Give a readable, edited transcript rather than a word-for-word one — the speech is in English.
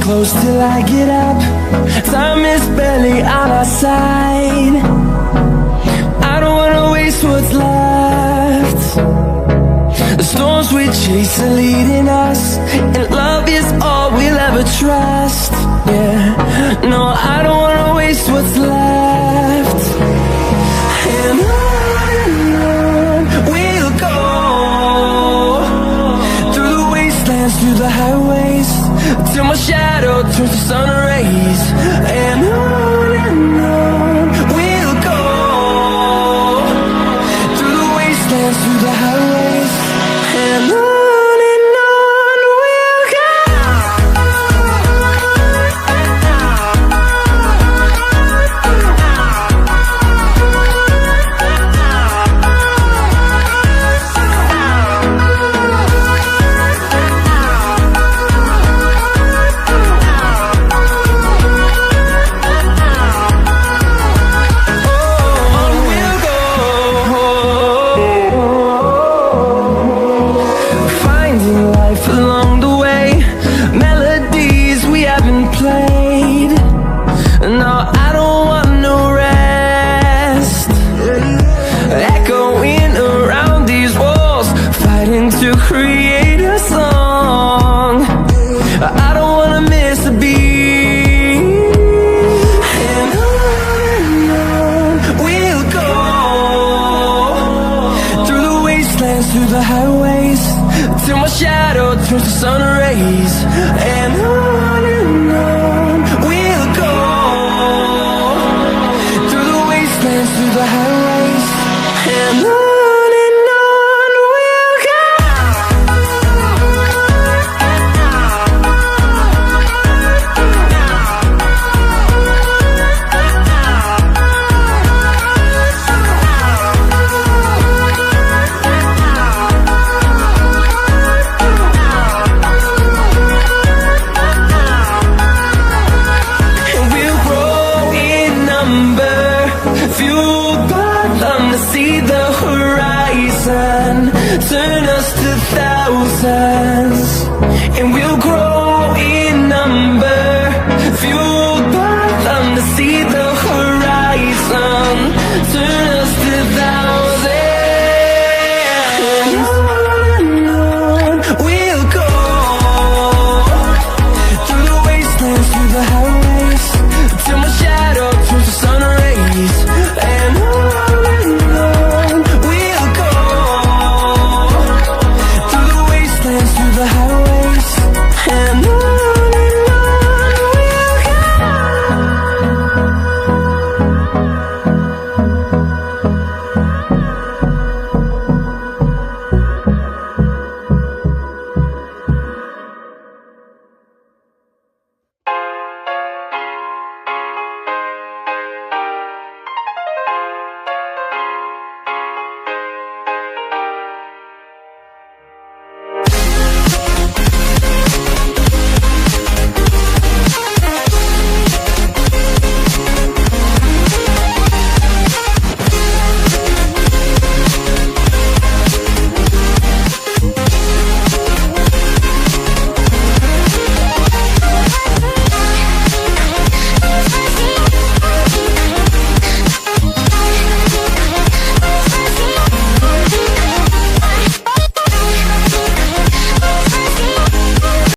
close till I get up. Time is barely on our side. I don't wanna waste what's left. The storms we chase are leading us, and love is all we'll ever trust. Yeah, no, I don't wanna waste what's left. And on we'll go, through the wastelands, through the highways, till my shadow turns to sun rays. And on we'll go, through the wastelands, through the highways, and on we'll go. Along the way, melodies we haven't played. No, I don't want no rest. Echoing around these walls, fighting to create a song. I don't wanna miss a beat. And on we'll go, through the wastelands, through the highways, till my shadow turns to sun